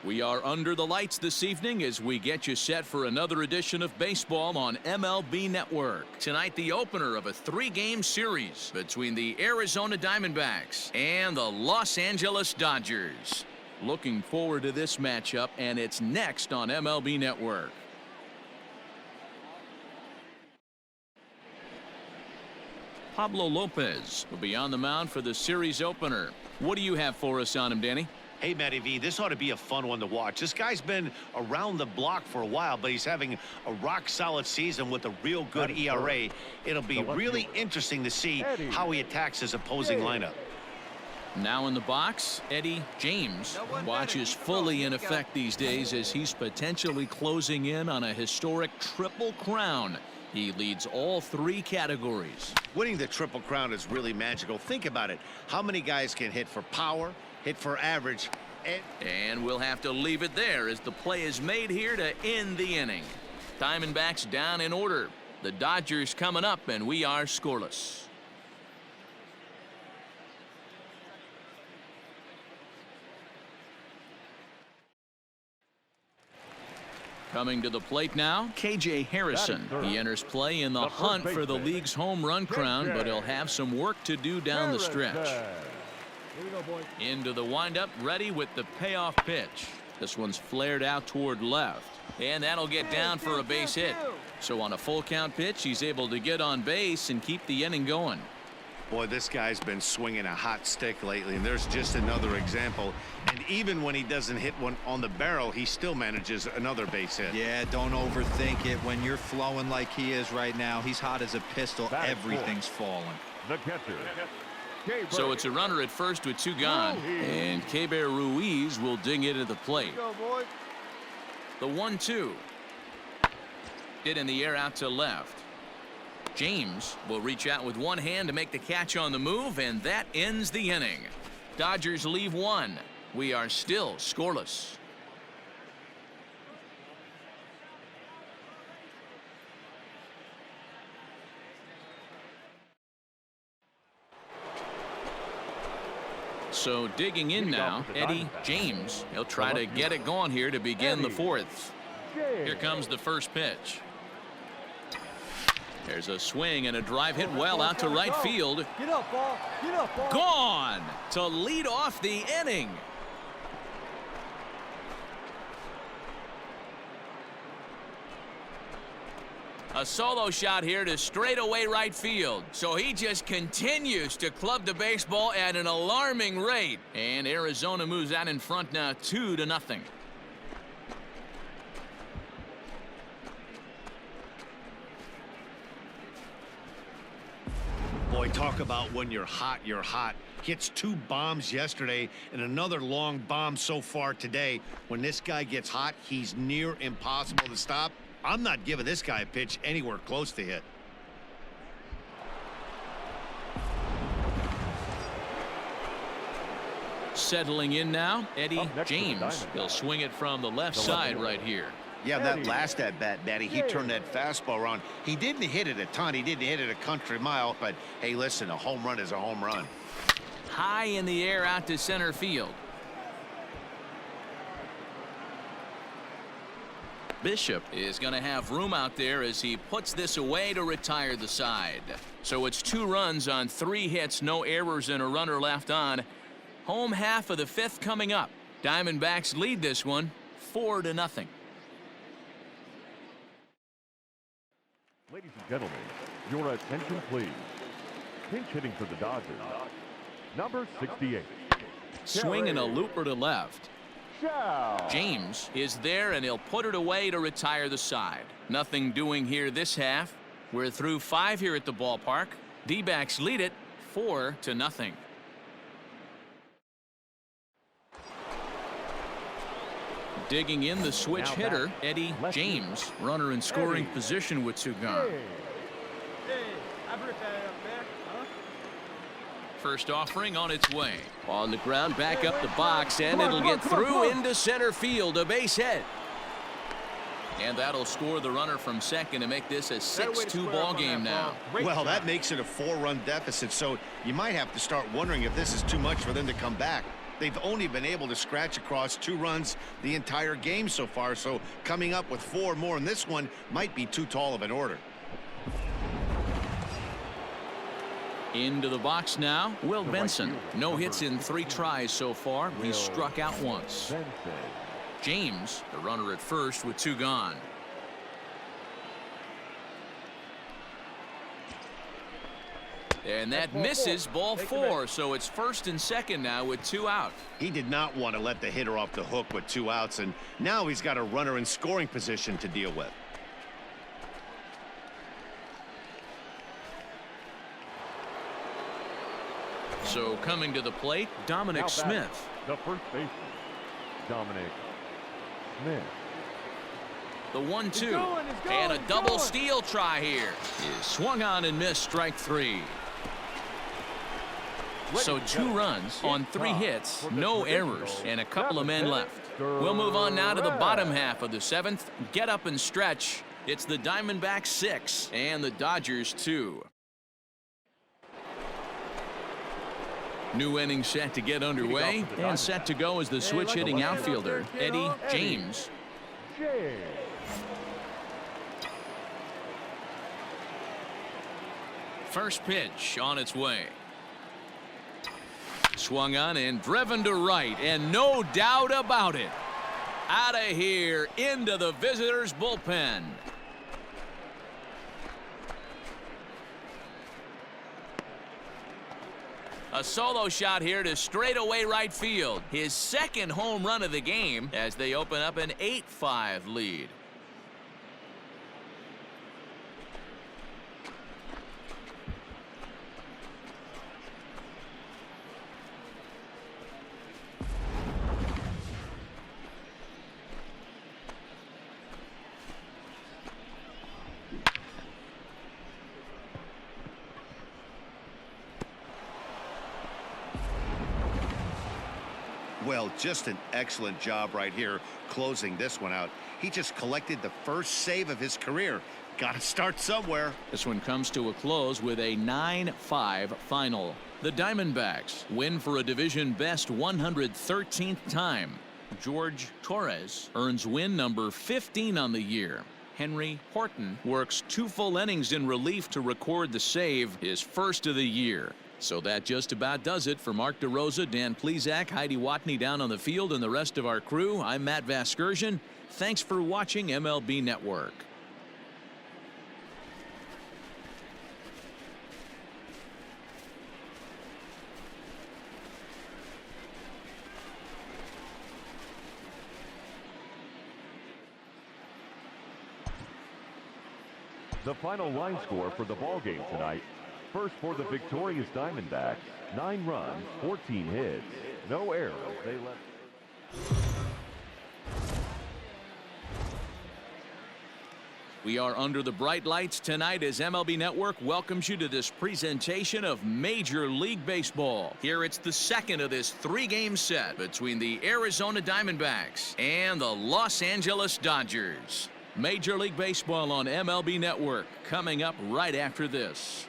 We are under the lights this evening as we get you set for another edition of baseball on MLB Network. Tonight, the opener of a 3-game series between the Arizona Diamondbacks and the Los Angeles Dodgers. Looking forward to this matchup, and it's next on MLB Network. Pablo Lopez will be on the mound for the series opener. What do you have for us on him, Danny? Hey, Matty V, this ought to be a fun one to watch. This guy's been around the block for a while, but he's having a rock-solid season with a real good ERA. It'll be really interesting to see how he attacks his opposing lineup. Now in the box, Eddie James. Watch is fully in effect these days as he's potentially closing in on a historic triple crown. He leads all 3 categories. Winning the Triple Crown is really magical. Think about it. How many guys can hit for power, hit for average, and we'll have to leave it there as the play is made here to end the inning. Diamondbacks down in order. The Dodgers coming up, and we are scoreless. Coming to the plate now, KJ Harrison. He enters play in the hunt for the league's home run crown, but he'll have some work to do down the stretch. Into the windup, ready with the payoff pitch. This one's flared out toward left, and that'll get down for a base hit. So on a full count pitch, he's able to get on base and keep the inning going. Boy, this guy's been swinging a hot stick lately, and there's just another example. And even when he doesn't hit one on the barrel, he still manages another base hit. Yeah, don't overthink it. When you're flowing like he is right now, he's hot as a pistol. Everything's falling. The catcher. So it's a runner at first with 2 gone, and Keibert Ruiz will dig into the plate. The 1-2. Hit in the air out to left. James will reach out with one hand to make the catch on the move, and that ends the inning. Dodgers leave 1. We are still scoreless. So digging in now, Eddie James. He'll try to get it going here to begin the 4th. Here comes the first pitch. There's a swing and a drive hit well out to right field. Get up, ball. Get up, ball. Gone to lead off the inning. A solo shot here to straightaway right field. So he just continues to club the baseball at an alarming rate. And Arizona moves out in front now 2-0. Boy, talk about when you're hot, you're hot. Hits 2 bombs yesterday and another long bomb so far today. When this guy gets hot, he's near impossible to stop. I'm not giving this guy a pitch anywhere close to hit. Settling in now, Eddie James. He'll swing it from the left side right here. Yeah, that last at bat, Matty, he turned that fastball around. He didn't hit it a ton. He didn't hit it a country mile. But, hey, listen, a home run is a home run. High in the air out to center field. Bishop is going to have room out there as he puts this away to retire the side. So it's 2 runs on 3 hits, no errors, and a runner left on. Home half of the 5th coming up. Diamondbacks lead this one 4-0. Ladies and gentlemen, your attention please. Pinch hitting for the Dodgers, number 68. Swing and a looper to left. James is there, and he'll put it away to retire the side. Nothing doing here this half. We're through 5 here at the ballpark. D-backs lead it 4-0. Digging in the switch hitter, Eddie James. Runner in scoring position with 2 gone. First offering on its way. On the ground, back up the box, and it'll get through into center field, a base hit. And that'll score the runner from second to make this a 6-2 ball game now. Well, that makes it a 4-run deficit, so you might have to start wondering if this is too much for them to come back. They've only been able to scratch across 2 runs the entire game so far, so coming up with 4 more in this one might be too tall of an order. Into the box now, Will Benson. No hits in 3 tries so far. He's struck out once. James, the runner at first with 2 gone. And that misses, ball 4, so it's first and second now with 2 out. He did not want to let the hitter off the hook with 2 outs, and now he's got a runner in scoring position to deal with. So coming to the plate, Dominic Smith. The first baseman, Dominic Smith. The 1-2. And a double steal try here. Is swung on and missed, strike 3. So 2 runs on 3 hits, no errors, and a couple of men left. We'll move on now to the bottom half of the 7th. Get up and stretch. It's the Diamondbacks 6 and the Dodgers 2. New inning set to get underway, and set to go is the switch-hitting outfielder, Eddie James. First pitch on its way. Swung on and driven to right, and no doubt about it. Out of here into the visitors' bullpen. A solo shot here to straightaway right field. His second home run of the game as they open up an 8-5 lead. Well, just an excellent job right here closing this one out. He just collected the first save of his career. Got to start somewhere. This one comes to a close with a 9-5 final. The Diamondbacks win for a division best 113th time. George Torres earns win number 15 on the year. Henry Horton works 2 full innings in relief to record the save, his first of the year. So that just about does it for Mark DeRosa, Dan Plesac, Heidi Watney down on the field, and the rest of our crew. I'm Matt Vasgersian. Thanks for watching MLB Network. The final line score for the ball game tonight. First for the victorious Diamondbacks, 9 runs, 14 hits, no errors. They left. We are under the bright lights tonight as MLB Network welcomes you to this presentation of Major League Baseball. Here it's the second of this 3-game set between the Arizona Diamondbacks and the Los Angeles Dodgers. Major League Baseball on MLB Network coming up right after this.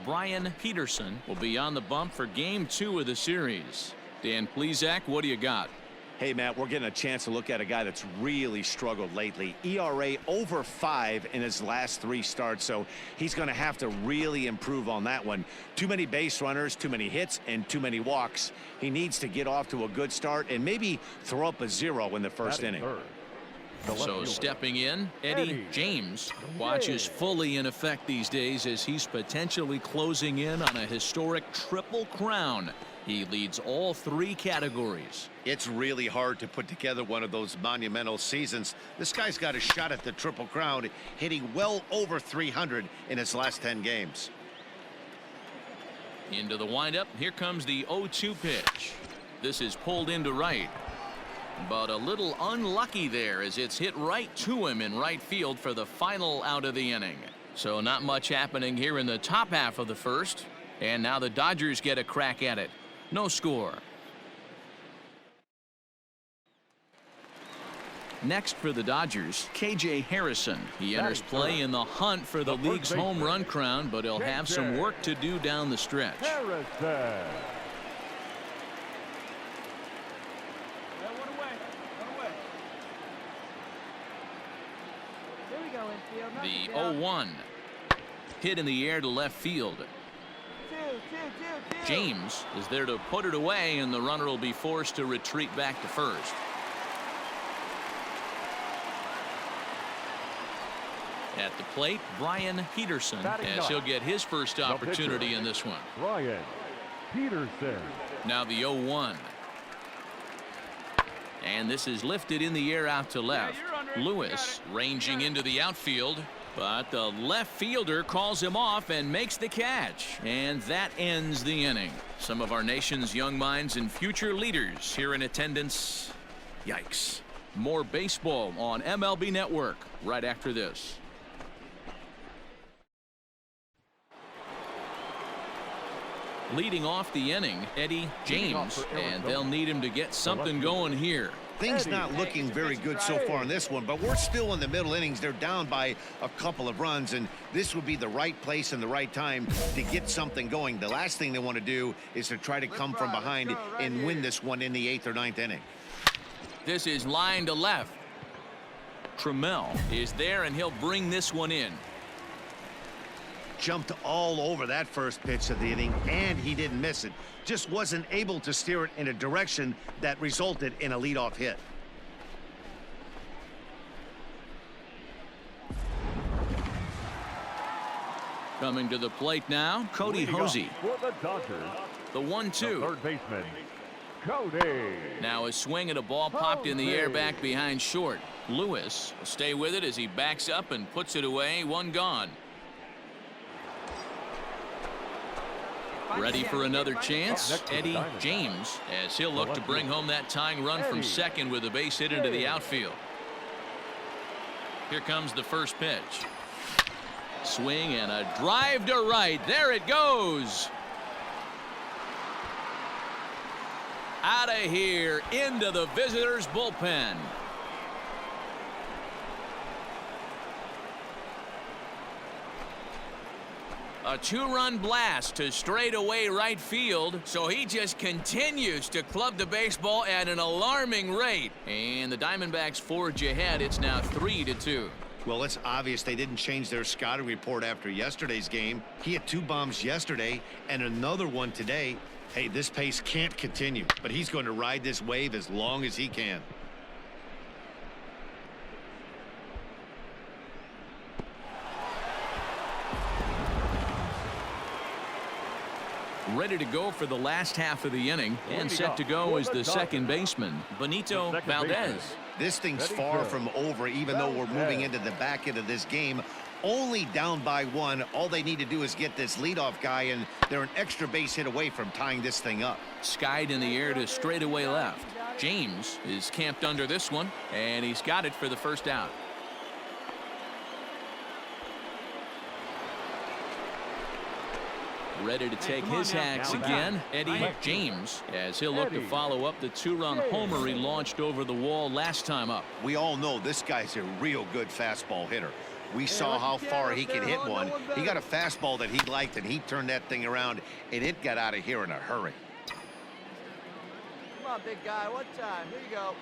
Brian Peterson will be on the bump for Game 2 of the series. Dan Plesac, what do you got? Hey, Matt, we're getting a chance to look at a guy that's really struggled lately. ERA over 5 in his last 3 starts, so he's going to have to really improve on that one. Too many base runners, too many hits, and too many walks. He needs to get off to a good start and maybe throw up a 0 in the first inning. So stepping in, Eddie James. Watch is fully in effect these days as he's potentially closing in on a historic triple crown. He leads all 3 categories. It's really hard to put together one of those monumental seasons. This guy's got a shot at the triple crown, hitting well over 300 in his last 10 games. Into the windup. Here comes the 0-2 pitch. This is pulled into right. But a little unlucky there as it's hit right to him in right field for the final out of the inning. So not much happening here in the top half of the first. And now the Dodgers get a crack at it. No score. Next for the Dodgers, KJ Harrison. He enters play in the hunt for the league's home run crown, but he'll have some work to do down the stretch. Harrison. The 0-1. Hit in the air to left field. James is there to put it away, and the runner will be forced to retreat back to first. At the plate, Brian Peterson, as he'll get his first opportunity in this one. Brian Peterson. Now the 0-1. And this is lifted in the air out to left. Lewis ranging into the outfield, but the left fielder calls him off and makes the catch. And that ends the inning. Some of our nation's young minds and future leaders here in attendance. Yikes. More baseball on MLB Network right after this. Leading off the inning, Eddie James, and they'll need him to get something going here. Things not looking very good so far in this one, but we're still in the middle innings. They're down by a couple of runs, and this would be the right place and the right time to get something going. The last thing they want to do is to try to come from behind and win this one in the 8th or 9th inning. This is line to left. Trammell is there, and he'll bring this one in. Jumped all over that first pitch of the inning, and he didn't miss it. Just wasn't able to steer it in a direction that resulted in a leadoff hit. Coming to the plate now, Cody Hosey. For the Dodgers, The 1-2. third baseman, Cody. Now a swing at a ball popped in the air back behind short. Lewis will stay with it as he backs up and puts it away. One gone. Ready for another chance, Eddie James, as he'll look to bring home that tying run from second with a base hit into the outfield. Here comes the first pitch. Swing and a drive to right. There it goes. Out of here, into the visitors' bullpen. A two-run blast to straightaway right field, so he just continues to club the baseball at an alarming rate. And the Diamondbacks forge ahead. It's now 3-2. Well, it's obvious they didn't change their scouting report after yesterday's game. He had 2 bombs yesterday and another one today. Hey, this pace can't continue, but he's going to ride this wave as long as he can. Ready to go for the last half of the inning, and set to go is the second baseman, Benito Valdez. This thing's far from over, even though we're moving into the back end of this game. Only down by 1. All they need to do is get this leadoff guy, and they're an extra base hit away from tying this thing up. Skied in the air to straightaway left. James is camped under this one, and he's got it for the first out. Ready to take his hacks again, Eddie James, as he'll look to follow up the 2-run homer he launched over the wall last time up. We all know this guy's a real good fastball hitter. We saw how far he could hit one. He got a fastball that he liked, and he turned that thing around, and it got out of here in a hurry. Come on, big guy. One time. Here you go.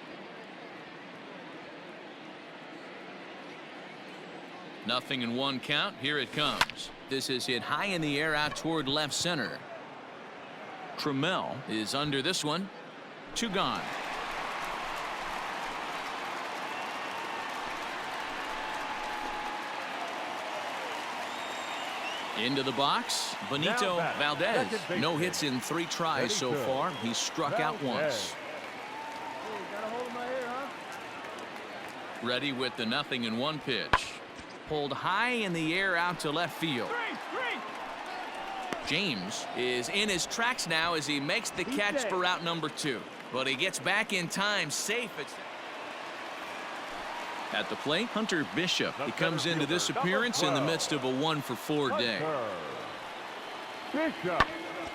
Nothing in 1 count. Here it comes. This is hit high in the air out toward left center. Trammell is under this one. 2 gone. Into the box, Benito Valdez. No hits in 3 tries so far. He's struck out once. Hey, got a hold of my hair, huh? Ready with the 0-1 pitch. Pulled high in the air out to left field. James is in his tracks now as he makes the catch for out number 2. But he gets back in time, safe. At the plate, Hunter Bishop. He comes into this appearance in the midst of a 1-for-4 day. Bishop.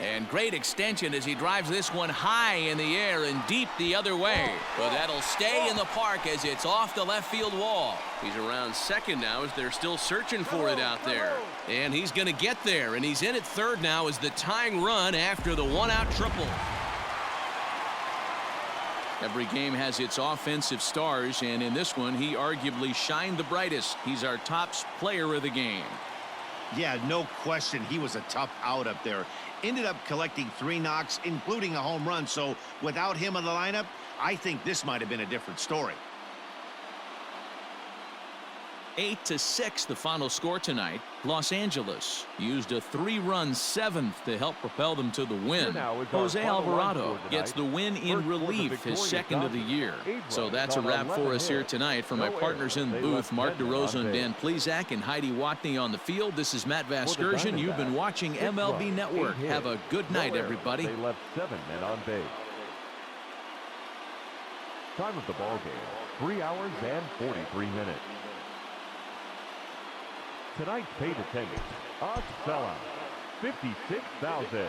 And great extension as he drives this one high in the air and deep the other way. But that'll stay in the park as it's off the left field wall. He's around second now as they're still searching for it out there. And he's going to get there, and he's in at third now as the tying run after the one-out triple. Every game has its offensive stars, and in this one, he arguably shined the brightest. He's our top player of the game. Yeah, no question. He was a tough out up there. Ended up collecting 3 knocks, including a home run. So without him in the lineup, I think this might have been a different story. 8-6 the final score tonight. Los Angeles used a 3-run 7th to help propel them to the win. Jose Alvarado gets the win in relief, his second of the year. So that's a wrap for us here tonight. For my partners in the booth, Mark DeRosa and Dan Plesac and Heidi Watney on the field, this is Matt Vasgersian. You've been watching MLB Network. Have a good night, everybody. They left 7 men on base. Time of the ball game, 3 hours and 43 minutes. Tonight's paid attendance, a sellout, 56,000.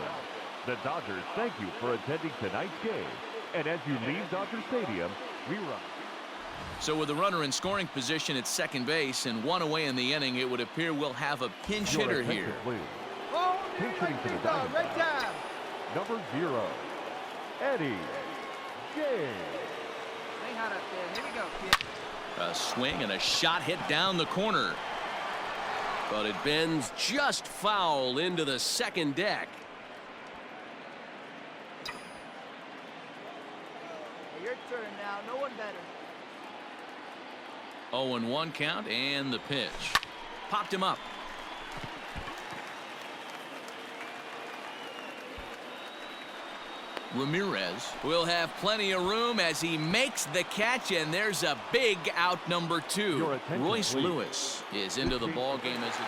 The Dodgers thank you for attending tonight's game. And as you leave Dodger Stadium, rerun. So with the runner in scoring position at second base and 1 away in the inning, it would appear we'll have a pinch hitter here. Oh, Pinch hitting for the red Diamondbacks. time. Number 0, Eddie James. Stay hot up there. Here we go, kid. A swing and a shot hit down the corner. But it bends just foul into the second deck. Hey, your turn now. No one better. 0-1 count and the pitch. Popped him up. Ramirez will have plenty of room as he makes the catch, and there's a big out number 2. Royce Lewis is into the ball game as it.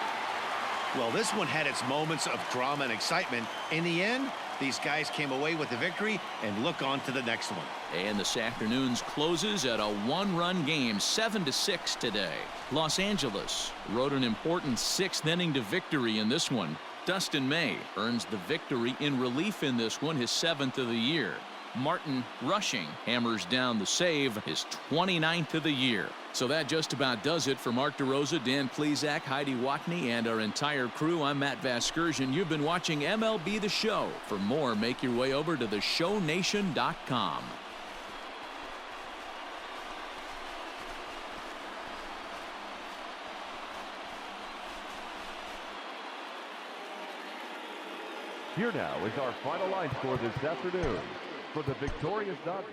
Well, this one had its moments of drama and excitement. In the end, these guys came away with the victory and look on to the next one. And this afternoon's closes at a 1-run game, 7-6 today. Los Angeles rode an important 6th inning to victory in this one. Dustin May earns the victory in relief in this one, his 7th of the year. Martin Rushing hammers down the save, his 29th of the year. So that just about does it for Mark DeRosa, Dan Plesac, Heidi Watney, and our entire crew. I'm Matt Vasgersian. You've been watching MLB The Show. For more, make your way over to theshownation.com. Here now is our final line score this afternoon for the victorious Dodgers.